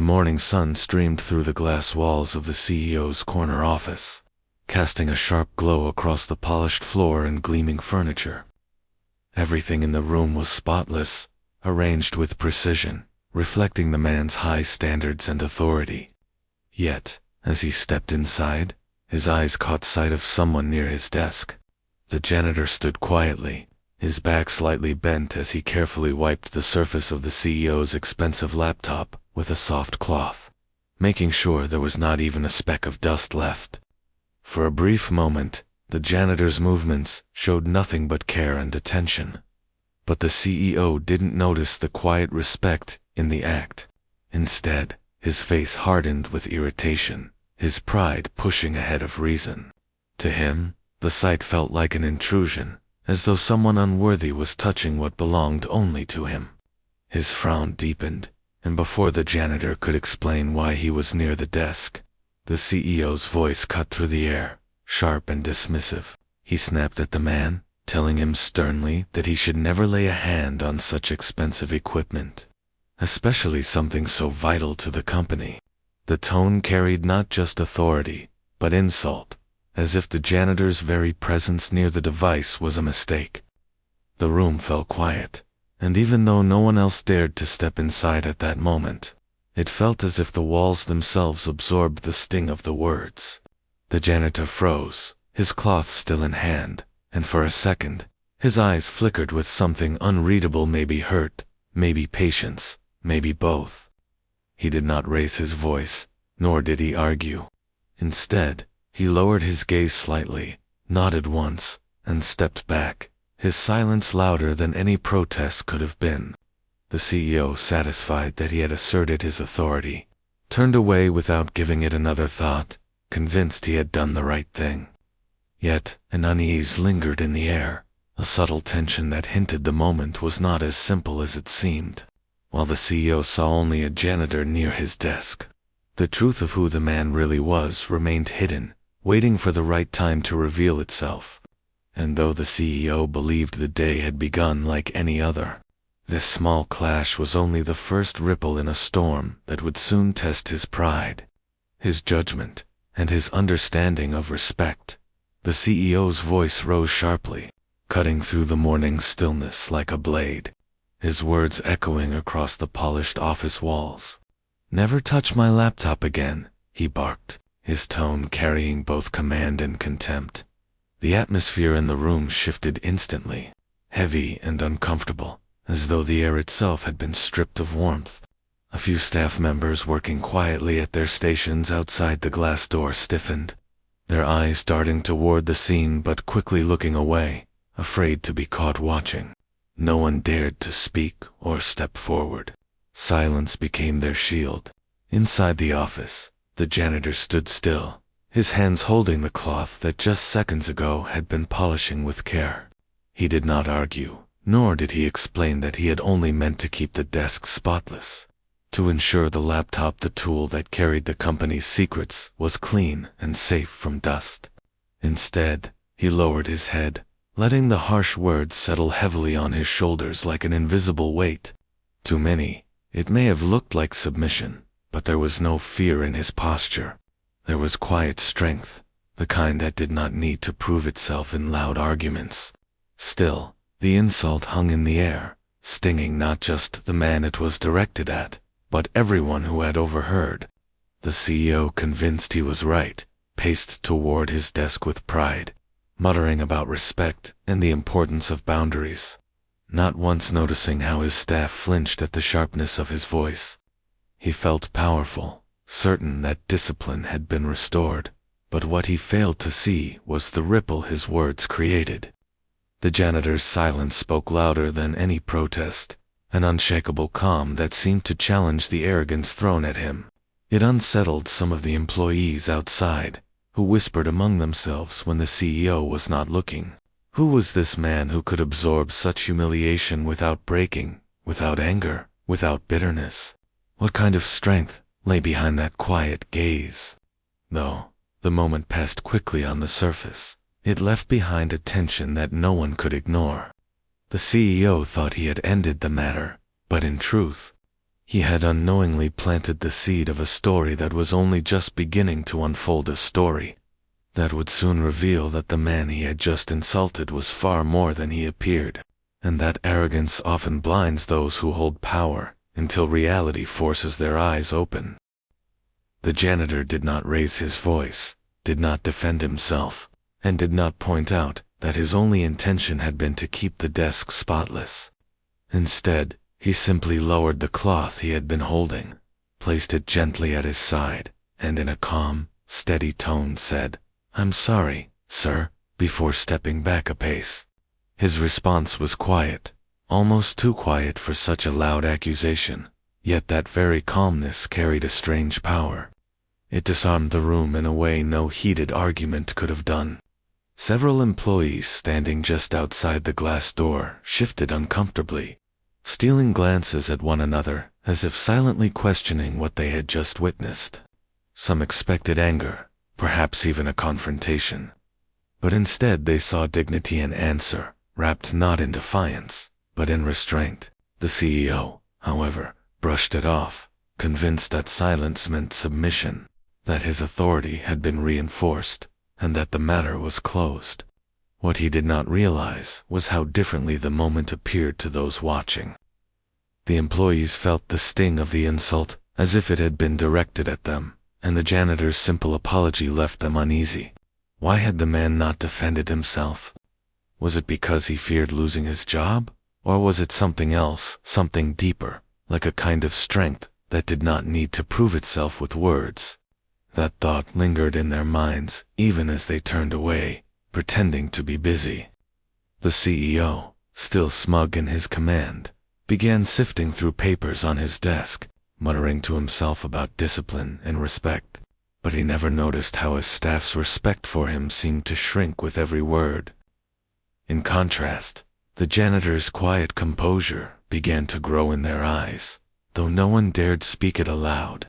The morning sun streamed through the glass walls of the CEO's corner office, casting a sharp glow across the polished floor and gleaming furniture. Everything in the room was spotless, arranged with precision, reflecting the man's high standards and authority. Yet, as he stepped inside, his eyes caught sight of someone near his desk. The janitor stood quietly, his back slightly bent as he carefully wiped the surface of the CEO's expensive laptop with a soft cloth, making sure there was not even a speck of dust left. For a brief moment, the janitor's movements showed nothing but care and attention. But the CEO didn't notice the quiet respect in the act. Instead, his face hardened with irritation, his pride pushing ahead of reason. To him, the sight felt like an intrusion, as though someone unworthy was touching what belonged only to him. His frown deepened, and before the janitor could explain why he was near the desk, the CEO's voice cut through the air, sharp and dismissive. He snapped at the man, telling him sternly that he should never lay a hand on such expensive equipment, especially something so vital to the company. The tone carried not just authority, but insult, as if the janitor's very presence near the device was a mistake. The room fell quiet, and even though no one else dared to step inside at that moment, it felt as if the walls themselves absorbed the sting of the words. The janitor froze, his cloth still in hand, and for a second, his eyes flickered with something unreadable, maybe hurt, maybe patience, maybe both. He did not raise his voice, nor did he argue. Instead, he lowered his gaze slightly, nodded once, and stepped back, his silence louder than any protest could have been. The CEO, satisfied that he had asserted his authority, turned away without giving it another thought, convinced he had done the right thing. Yet, an unease lingered in the air, a subtle tension that hinted the moment was not as simple as it seemed. While the CEO saw only a janitor near his desk, the truth of who the man really was remained hidden, waiting for the right time to reveal itself. And though the CEO believed the day had begun like any other, this small clash was only the first ripple in a storm that would soon test his pride, his judgment, and his understanding of respect. The CEO's voice rose sharply, cutting through the morning stillness like a blade, his words echoing across the polished office walls. "Never touch my laptop again," he barked, his tone carrying both command and contempt. The atmosphere in the room shifted instantly, heavy and uncomfortable, as though the air itself had been stripped of warmth. A few staff members working quietly at their stations outside the glass door stiffened, their eyes darting toward the scene but quickly looking away, afraid to be caught watching. No one dared to speak or step forward. Silence became their shield. Inside the office, the janitor stood still, his hands holding the cloth that just seconds ago had been polishing with care. He did not argue, nor did he explain that he had only meant to keep the desk spotless, to ensure the laptop, the tool that carried the company's secrets, was clean and safe from dust. Instead, he lowered his head, letting the harsh words settle heavily on his shoulders like an invisible weight. To many, it may have looked like submission, but there was no fear in his posture. There was quiet strength, the kind that did not need to prove itself in loud arguments. Still, the insult hung in the air, stinging not just the man it was directed at, but everyone who had overheard. The CEO, convinced he was right, paced toward his desk with pride, muttering about respect and the importance of boundaries, not once noticing how his staff flinched at the sharpness of his voice. He felt powerful, certain that discipline had been restored, but what he failed to see was the ripple his words created. The janitor's silence spoke louder than any protest, an unshakable calm that seemed to challenge the arrogance thrown at him. It unsettled some of the employees outside, who whispered among themselves when the CEO was not looking. Who was this man who could absorb such humiliation without breaking, without anger, without bitterness? What kind of strength lay behind that quiet gaze? Though the moment passed quickly on the surface, it left behind a tension that no one could ignore. The CEO thought he had ended the matter, but in truth, He had unknowingly planted the seed of a story that was only just beginning to unfold, a story that would soon reveal that the man he had just insulted was far more than he appeared, and that arrogance often blinds those who hold power until reality forces their eyes open. The janitor did not raise his voice, did not defend himself, and did not point out that his only intention had been to keep the desk spotless. Instead, he simply lowered the cloth he had been holding, placed it gently at his side, and in a calm, steady tone said, "I'm sorry, sir," before stepping back a pace. His response was quiet, almost too quiet for such a loud accusation, yet that very calmness carried a strange power. It disarmed the room in a way no heated argument could have done. Several employees standing just outside the glass door shifted uncomfortably, stealing glances at one another as if silently questioning what they had just witnessed. Some expected anger, perhaps even a confrontation. But instead they saw dignity and answer, wrapped not in defiance, but in restraint. The CEO, however, brushed it off, convinced that silence meant submission, that his authority had been reinforced, and that the matter was closed. What he did not realize was how differently the moment appeared to those watching. The employees felt the sting of the insult, as if it had been directed at them, and the janitor's simple apology left them uneasy. Why had the man not defended himself? Was it because he feared losing his job? Or was it something else, something deeper, like a kind of strength that did not need to prove itself with words? That thought lingered in their minds even as they turned away, pretending to be busy. The CEO, still smug in his command, began sifting through papers on his desk, muttering to himself about discipline and respect, but he never noticed how his staff's respect for him seemed to shrink with every word. In contrast, the janitor's quiet composure began to grow in their eyes, though no one dared speak it aloud.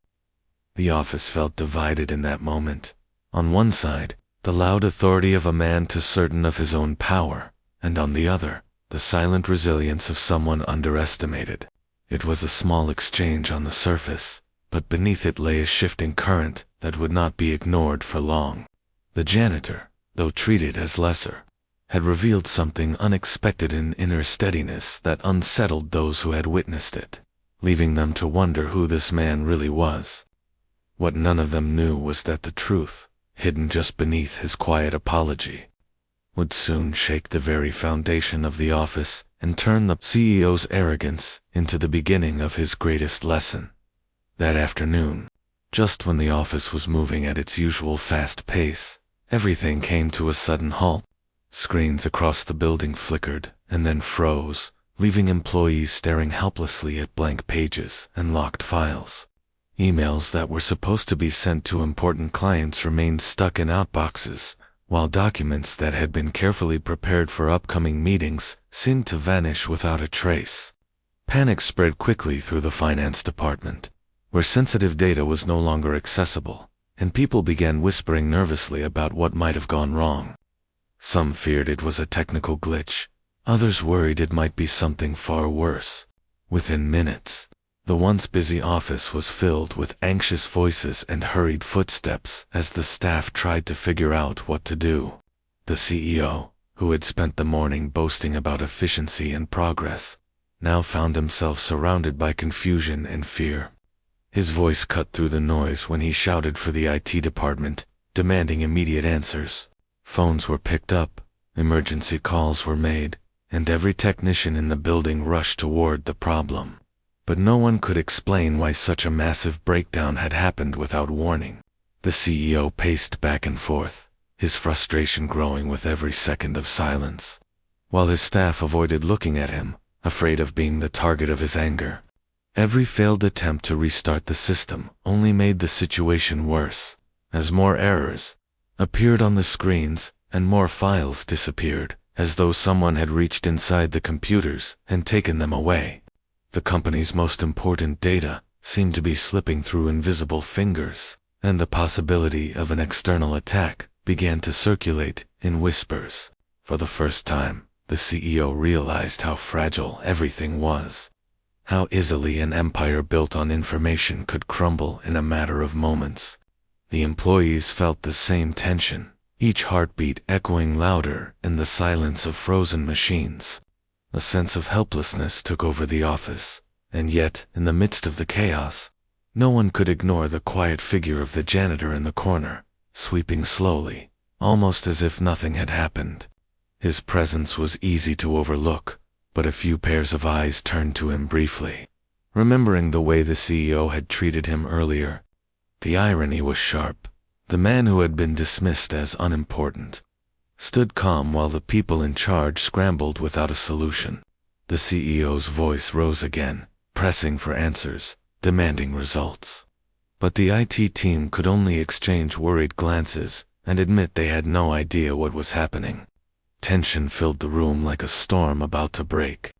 The office felt divided in that moment. On one side, the loud authority of a man too certain of his own power, and on the other, the silent resilience of someone underestimated. It was a small exchange on the surface, but beneath it lay a shifting current that would not be ignored for long. The janitor, though treated as lesser, had revealed something unexpected in inner steadiness that unsettled those who had witnessed it, leaving them to wonder who this man really was. What none of them knew was that the truth, hidden just beneath his quiet apology, would soon shake the very foundation of the office and turn the CEO's arrogance into the beginning of his greatest lesson. That afternoon, just when the office was moving at its usual fast pace, everything came to a sudden halt. Screens across the building flickered and then froze, leaving employees staring helplessly at blank pages and locked files. Emails that were supposed to be sent to important clients remained stuck in outboxes, while documents that had been carefully prepared for upcoming meetings seemed to vanish without a trace. Panic spread quickly through the finance department, where sensitive data was no longer accessible, and people began whispering nervously about what might have gone wrong. Some feared it was a technical glitch, others worried it might be something far worse. Within minutes, the once busy office was filled with anxious voices and hurried footsteps as the staff tried to figure out what to do. The CEO, who had spent the morning boasting about efficiency and progress, now found himself surrounded by confusion and fear. His voice cut through the noise when he shouted for the IT department, demanding immediate answers. Phones were picked up, emergency calls were made, and every technician in the building rushed toward the problem. But no one could explain why such a massive breakdown had happened without warning. The CEO paced back and forth, his frustration growing with every second of silence, while his staff avoided looking at him, afraid of being the target of his anger. Every failed attempt to restart the system only made the situation worse, as more errors appeared on the screens and more files disappeared, as though someone had reached inside the computers and taken them away. The company's most important data seemed to be slipping through invisible fingers, and the possibility of an external attack began to circulate in whispers. For the first time, the CEO realized how fragile everything was. How easily an empire built on information could crumble in a matter of moments. The employees felt the same tension, each heartbeat echoing louder in the silence of frozen machines. A sense of helplessness took over the office, and yet, in the midst of the chaos, no one could ignore the quiet figure of the janitor in the corner, sweeping slowly, almost as if nothing had happened. His presence was easy to overlook, but a few pairs of eyes turned to him briefly, remembering the way the CEO had treated him earlier. The irony was sharp. The man who had been dismissed as unimportant stood calm while the people in charge scrambled without a solution. The CEO's voice rose again, pressing for answers, demanding results. But the IT team could only exchange worried glances and admit they had no idea what was happening. Tension filled the room like a storm about to break,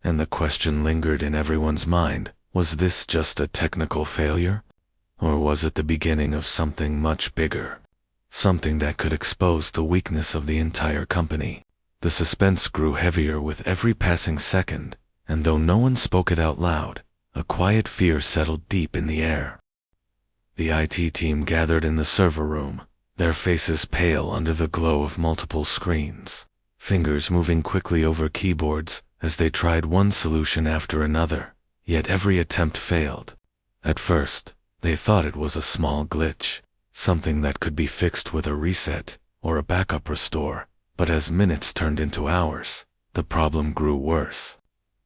and the question lingered in everyone's mind: was this just a technical failure? Or was it the beginning of something much bigger? Something that could expose the weakness of the entire company. The suspense grew heavier with every passing second, and though no one spoke it out loud, a quiet fear settled deep in the air. The IT team gathered in the server room, their faces pale under the glow of multiple screens, fingers moving quickly over keyboards as they tried one solution after another, yet every attempt failed. At first, they thought it was a small glitch, something that could be fixed with a reset or a backup restore, but as minutes turned into hours, the problem grew worse.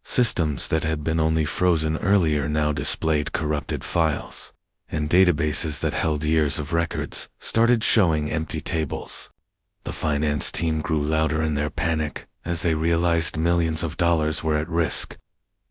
Systems that had been only frozen earlier now displayed corrupted files, and databases that held years of records started showing empty tables. The finance team grew louder in their panic as they realized millions of dollars were at risk,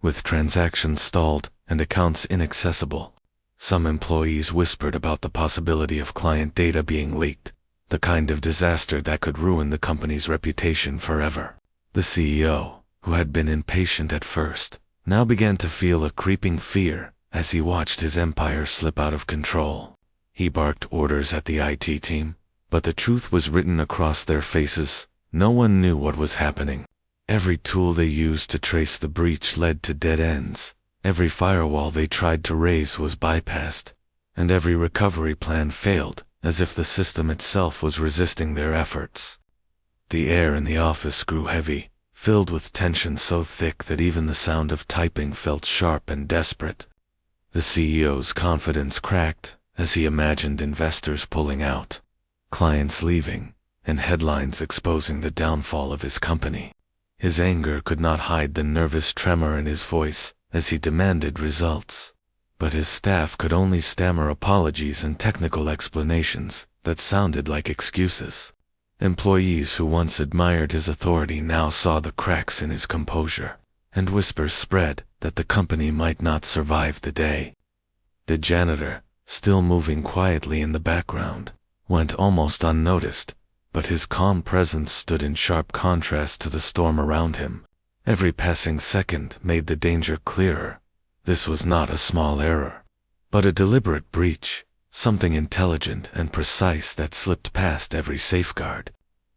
with transactions stalled and accounts inaccessible. Some employees whispered about the possibility of client data being leaked, the kind of disaster that could ruin the company's reputation forever. The CEO, who had been impatient at first, now began to feel a creeping fear as he watched his empire slip out of control. He barked orders at the IT team, but the truth was written across their faces. No one knew what was happening. Every tool they used to trace the breach led to dead ends. Every firewall they tried to raise was bypassed, and every recovery plan failed, as if the system itself was resisting their efforts. The air in the office grew heavy, filled with tension so thick that even the sound of typing felt sharp and desperate. The CEO's confidence cracked as he imagined investors pulling out, clients leaving, and headlines exposing the downfall of his company. His anger could not hide the nervous tremor in his voice as he demanded results, but his staff could only stammer apologies and technical explanations that sounded like excuses. Employees who once admired his authority now saw the cracks in his composure, and whispers spread that the company might not survive the day. The janitor, still moving quietly in the background, went almost unnoticed, but his calm presence stood in sharp contrast to the storm around him. Every passing second made the danger clearer. This was not a small error, but a deliberate breach, something intelligent and precise that slipped past every safeguard.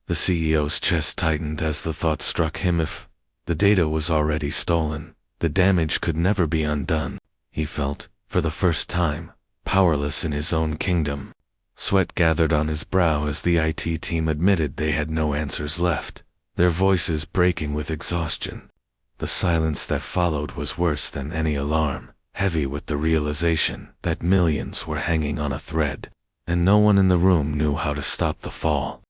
The CEO's chest tightened as the thought struck him: if the data was already stolen, the damage could never be undone. He felt, for the first time, powerless in his own kingdom. Sweat gathered on his brow as the IT team admitted they had no answers left, their voices breaking with exhaustion. The silence that followed was worse than any alarm, heavy with the realization that millions were hanging on a thread, and no one in the room knew how to stop the fall.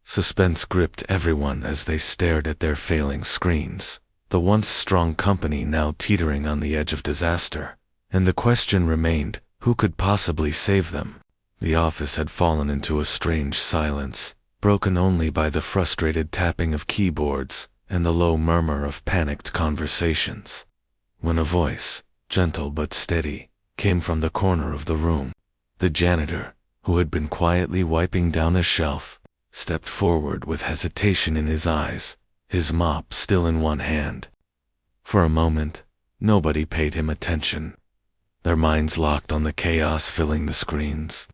Suspense gripped everyone as they stared at their failing screens, the once strong company now teetering on the edge of disaster, and the question remained: who could possibly save them? The office had fallen into a strange silence, broken only by the frustrated tapping of keyboards and the low murmur of panicked conversations. When a voice, gentle but steady, came from the corner of the room, the janitor, who had been quietly wiping down a shelf, stepped forward with hesitation in his eyes, his mop still in one hand. For a moment, nobody paid him attention, their minds locked on the chaos filling the screens.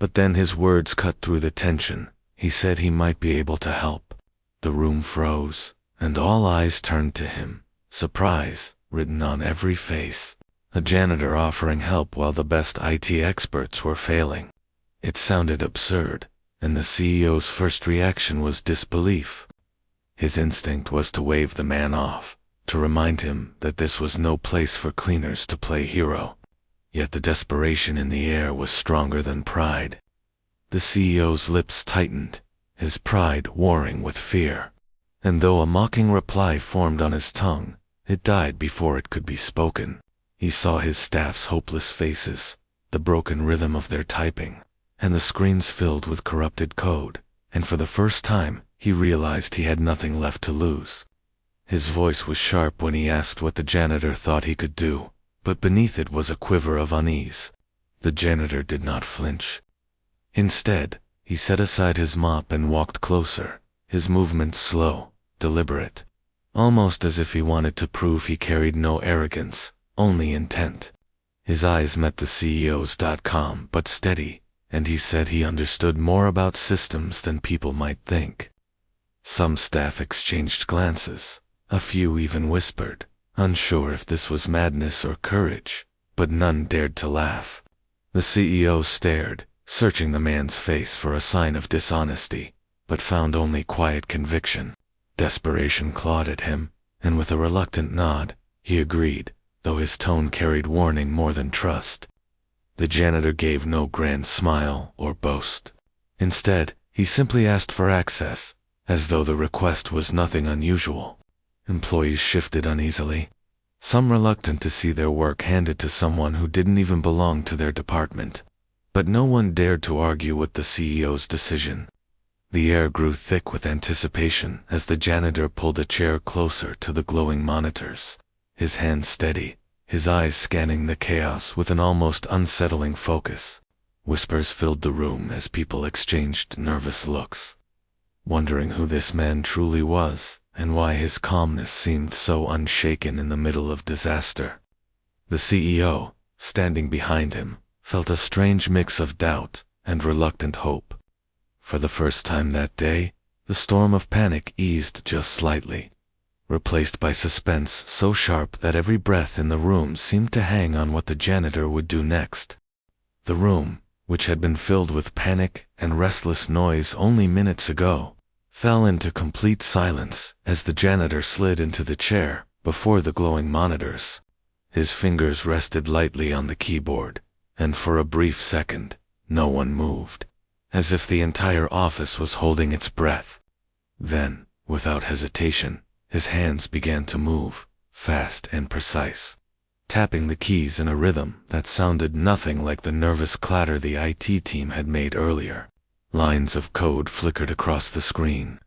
But then his words cut through the tension. He said he might be able to help. The room froze, and all eyes turned to him, surprise, written on every face. A janitor offering help while the best IT experts were failing. It sounded absurd, and the CEO's first reaction was disbelief. His instinct was to wave the man off, to remind him that this was no place for cleaners to play hero. Yet the desperation in the air was stronger than pride. The CEO's lips tightened, his pride warring with fear. And though a mocking reply formed on his tongue, it died before it could be spoken. He saw his staff's hopeless faces, the broken rhythm of their typing, and the screens filled with corrupted code, and for the first time, he realized he had nothing left to lose. His voice was sharp when he asked what the janitor thought he could do, but beneath it was a quiver of unease. The janitor did not flinch. Instead, he set aside his mop and walked closer, his movements slow, deliberate, almost as if he wanted to prove he carried no arrogance, only intent. His eyes met the CEO's calm but steady, and he said he understood more about systems than people might think. Some staff exchanged glances, a few even whispered, unsure if this was madness or courage, but none dared to laugh. The CEO stared, searching the man's face for a sign of dishonesty, but found only quiet conviction. Desperation clawed at him, and with a reluctant nod, he agreed, though his tone carried warning more than trust. The janitor gave no grand smile or boast. Instead, he simply asked for access, as though the request was nothing unusual. Employees shifted uneasily, some reluctant to see their work handed to someone who didn't even belong to their department. But no one dared to argue with the CEO's decision. The air grew thick with anticipation as the janitor pulled a chair closer to the glowing monitors, his hands steady, his eyes scanning the chaos with an almost unsettling focus. Whispers filled the room as people exchanged nervous looks, wondering who this man truly was and why his calmness seemed so unshaken in the middle of disaster. The CEO, standing behind him, felt a strange mix of doubt and reluctant hope. For the first time that day, the storm of panic eased just slightly, replaced by suspense so sharp that every breath in the room seemed to hang on what the janitor would do next. The room, which had been filled with panic and restless noise only minutes ago, fell into complete silence as the janitor slid into the chair before the glowing monitors. His fingers rested lightly on the keyboard, and for a brief second, no one moved, as if the entire office was holding its breath. Then, without hesitation, his hands began to move, fast and precise, tapping the keys in a rhythm that sounded nothing like the nervous clatter the IT team had made earlier. Lines of code flickered across the screen,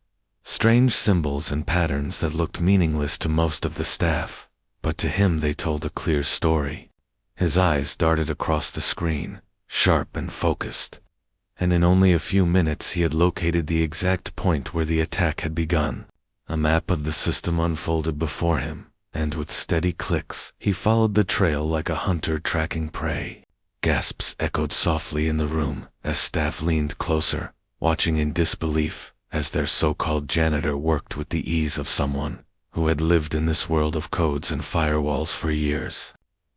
strange symbols and patterns that looked meaningless to most of the staff, but to him they told a clear story. His eyes darted across the screen, sharp and focused, and in only a few minutes he had located the exact point where the attack had begun. A map of the system unfolded before him, and with steady clicks, he followed the trail like a hunter tracking prey. Gasps echoed softly in the room as staff leaned closer, watching in disbelief as their so-called janitor worked with the ease of someone who had lived in this world of codes and firewalls for years.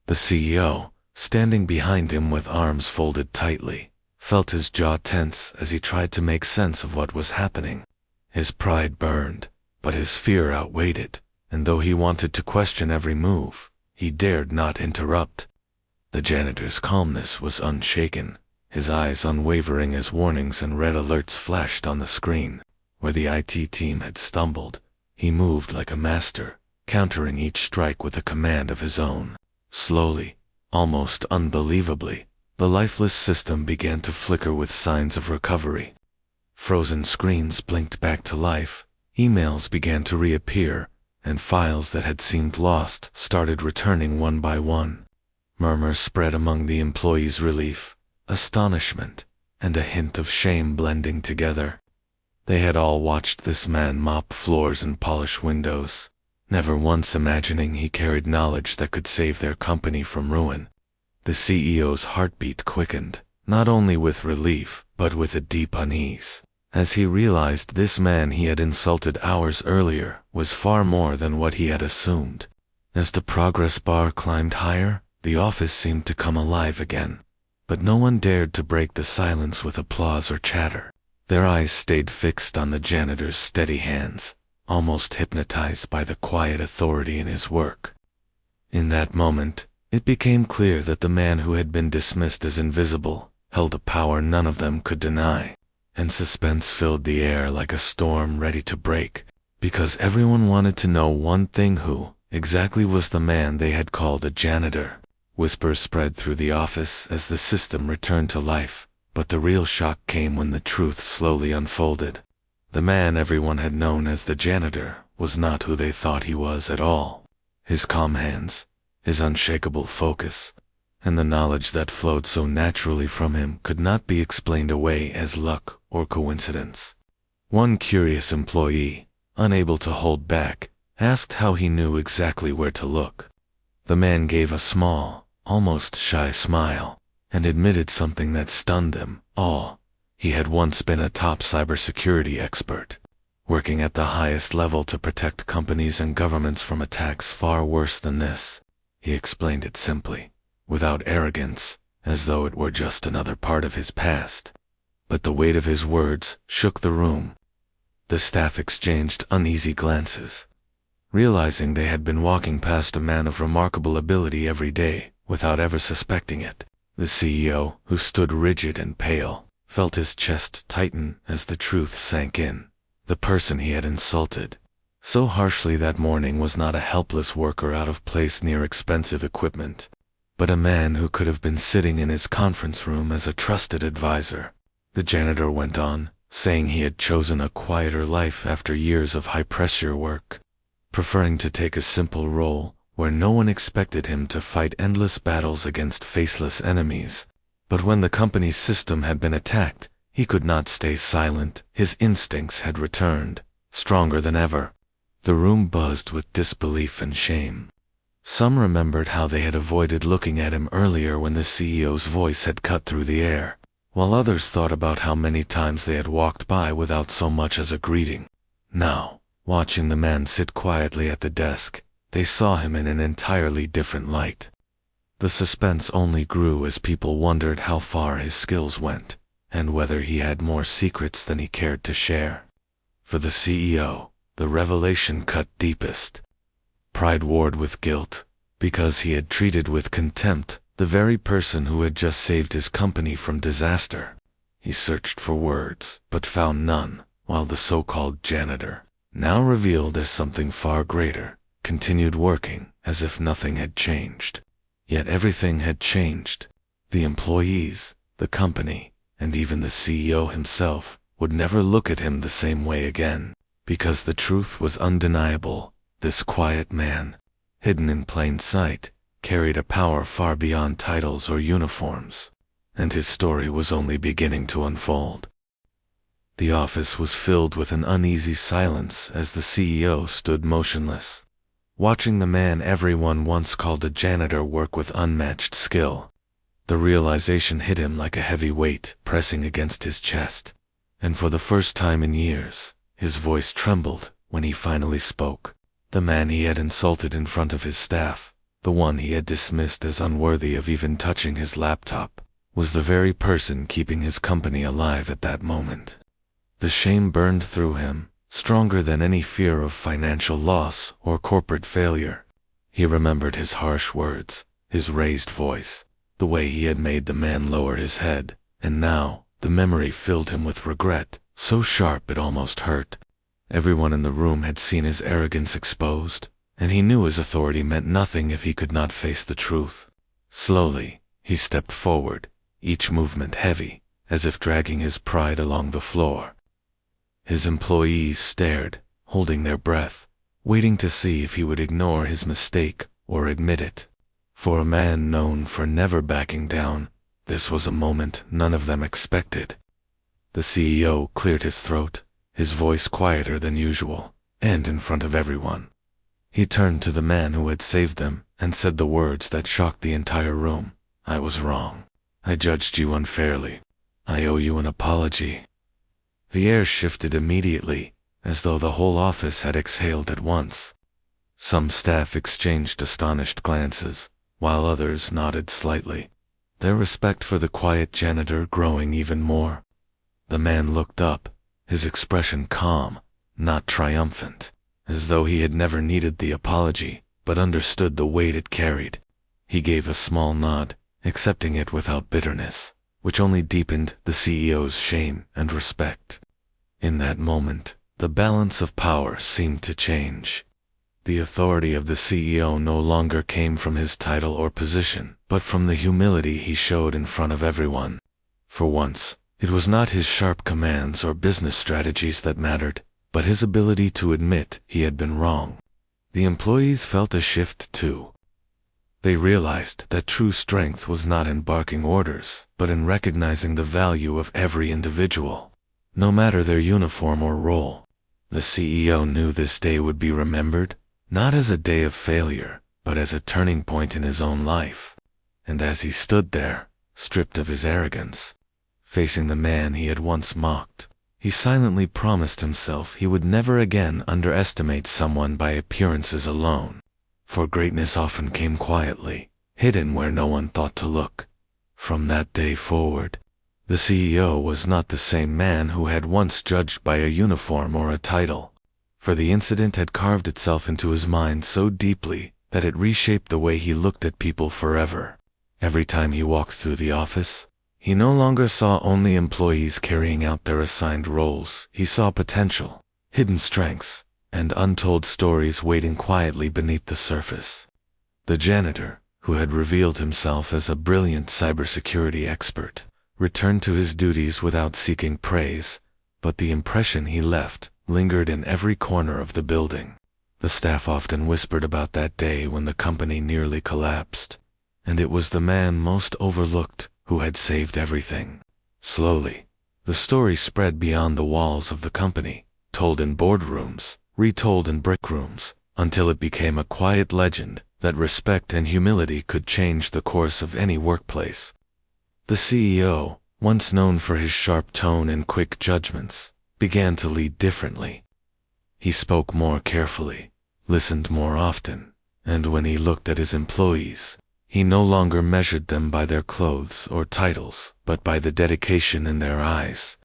The CEO, standing behind him with arms folded tightly, felt his jaw tense as he tried to make sense of what was happening. His pride burned, but his fear outweighed it, and though he wanted to question every move, he dared not interrupt. The janitor's calmness was unshaken, his eyes unwavering as warnings and red alerts flashed on the screen. Where the IT team had stumbled, he moved like a master, countering each strike with a command of his own. Slowly, almost unbelievably, the lifeless system began to flicker with signs of recovery. Frozen screens blinked back to life, emails began to reappear, and files that had seemed lost started returning one by one. Murmurs spread among the employees' relief, astonishment, and a hint of shame blending together. They had all watched this man mop floors and polish windows, never once imagining he carried knowledge that could save their company from ruin. The CEO's heartbeat quickened, not only with relief, but with a deep unease, as he realized this man he had insulted hours earlier was far more than what he had assumed. As the progress bar climbed higher, the office seemed to come alive again. But no one dared to break the silence with applause or chatter. Their eyes stayed fixed on the janitor's steady hands, almost hypnotized by the quiet authority in his work. In that moment, it became clear that the man who had been dismissed as invisible held a power none of them could deny, and suspense filled the air like a storm ready to break, because everyone wanted to know one thing: who exactly was the man they had called a janitor. Whispers spread through the office as the system returned to life, but the real shock came when the truth slowly unfolded. The man everyone had known as the janitor was not who they thought he was at all. His calm hands, his unshakable focus, and the knowledge that flowed so naturally from him could not be explained away as luck or coincidence. One curious employee, unable to hold back, asked how he knew exactly where to look. The man gave a small, almost shy smile, and admitted something that stunned them all. He had once been a top cybersecurity expert, working at the highest level to protect companies and governments from attacks far worse than this. He explained it simply, without arrogance, as though it were just another part of his past. But the weight of his words shook the room. The staff exchanged uneasy glances, realizing they had been walking past a man of remarkable ability every day, without ever suspecting it. The CEO, who stood rigid and pale, felt his chest tighten as the truth sank in. The person he had insulted so harshly that morning was not a helpless worker out of place near expensive equipment, but a man who could have been sitting in his conference room as a trusted advisor. The janitor went on, saying he had chosen a quieter life after years of high-pressure work, preferring to take a simple role where no one expected him to fight endless battles against faceless enemies. But when the company's system had been attacked, he could not stay silent. His instincts had returned, stronger than ever. The room buzzed with disbelief and shame. Some remembered how they had avoided looking at him earlier when the CEO's voice had cut through the air, while others thought about how many times they had walked by without so much as a greeting. Now, watching the man sit quietly at the desk, they saw him in an entirely different light. The suspense only grew as people wondered how far his skills went, and whether he had more secrets than he cared to share. For the CEO, the revelation cut deepest. Pride warred with guilt, because he had treated with contempt the very person who had just saved his company from disaster. He searched for words, but found none, while the so-called janitor, now revealed as something far greater, continued working as if nothing had changed. Yet everything had changed. The employees, the company, and even the CEO himself would never look at him the same way again, because the truth was undeniable. This quiet man, hidden in plain sight, carried a power far beyond titles or uniforms, and his story was only beginning to unfold. The office was filled with an uneasy silence as the CEO stood motionless, watching the man everyone once called a janitor work with unmatched skill. The realization hit him like a heavy weight pressing against his chest, and for the first time in years, his voice trembled when he finally spoke. The man he had insulted in front of his staff, the one he had dismissed as unworthy of even touching his laptop, was the very person keeping his company alive at that moment. The shame burned through him, stronger than any fear of financial loss or corporate failure. He remembered his harsh words, his raised voice, the way he had made the man lower his head, and now the memory filled him with regret, so sharp it almost hurt. Everyone in the room had seen his arrogance exposed, and he knew his authority meant nothing if he could not face the truth. Slowly, he stepped forward, each movement heavy, as if dragging his pride along the floor. His employees stared, holding their breath, waiting to see if he would ignore his mistake or admit it. For a man known for never backing down, this was a moment none of them expected. The CEO cleared his throat, his voice quieter than usual, and in front of everyone. He turned to the man who had saved them and said the words that shocked the entire room. "I was wrong. I judged you unfairly. I owe you an apology." The air shifted immediately, as though the whole office had exhaled at once. Some staff exchanged astonished glances, while others nodded slightly, their respect for the quiet janitor growing even more. The man looked up, his expression calm, not triumphant, as though he had never needed the apology, but understood the weight it carried. He gave a small nod, accepting it without bitterness, which only deepened the CEO's shame and respect. In that moment, the balance of power seemed to change. The authority of the CEO no longer came from his title or position, but from the humility he showed in front of everyone. For once, it was not his sharp commands or business strategies that mattered, but his ability to admit he had been wrong. The employees felt a shift too. They realized that true strength was not in barking orders, but in recognizing the value of every individual, no matter their uniform or role. The CEO knew this day would be remembered, not as a day of failure, but as a turning point in his own life. And as he stood there, stripped of his arrogance, facing the man he had once mocked, he silently promised himself he would never again underestimate someone by appearances alone. For greatness often came quietly, hidden where no one thought to look. From that day forward, the CEO was not the same man who had once judged by a uniform or a title, for the incident had carved itself into his mind so deeply that it reshaped the way he looked at people forever. Every time he walked through the office, he no longer saw only employees carrying out their assigned roles. He saw potential, hidden strengths, and untold stories waiting quietly beneath the surface. The janitor, who had revealed himself as a brilliant cybersecurity expert, returned to his duties without seeking praise, but the impression he left lingered in every corner of the building. The staff often whispered about that day when the company nearly collapsed, and it was the man most overlooked who had saved everything. Slowly, the story spread beyond the walls of the company, told in boardrooms, retold in break rooms, until it became a quiet legend that respect and humility could change the course of any workplace. The CEO, once known for his sharp tone and quick judgments, began to lead differently. He spoke more carefully, listened more often, and when he looked at his employees, he no longer measured them by their clothes or titles, but by the dedication in their eyes.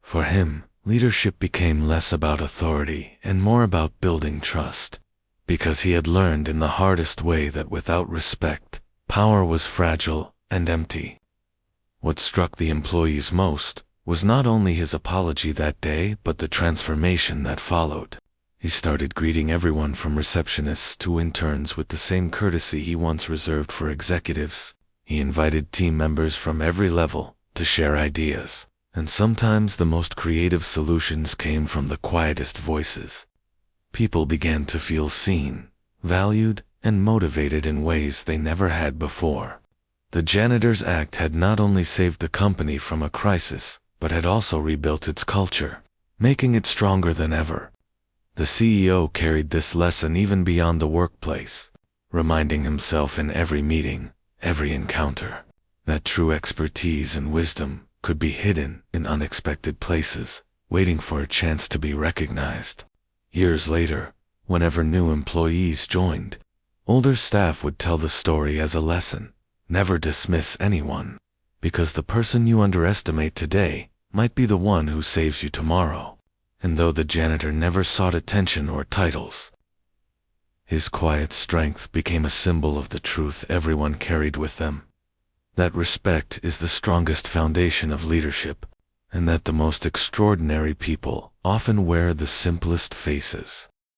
For him, leadership became less about authority and more about building trust, because he had learned in the hardest way that without respect, power was fragile and empty. What struck the employees most was not only his apology that day, but the transformation that followed. He started greeting everyone from receptionists to interns with the same courtesy he once reserved for executives. He invited team members from every level to share ideas, and sometimes the most creative solutions came from the quietest voices. People began to feel seen, valued, and motivated in ways they never had before. The janitor's act had not only saved the company from a crisis, but had also rebuilt its culture, making it stronger than ever. The CEO carried this lesson even beyond the workplace, reminding himself in every meeting, every encounter, that true expertise and wisdom could be hidden in unexpected places, waiting for a chance to be recognized. Years later, whenever new employees joined, older staff would tell the story as a lesson. Never dismiss anyone, because the person you underestimate today might be the one who saves you tomorrow. And though the janitor never sought attention or titles, his quiet strength became a symbol of the truth everyone carried with them, that respect is the strongest foundation of leadership, and that the most extraordinary people often wear the simplest faces.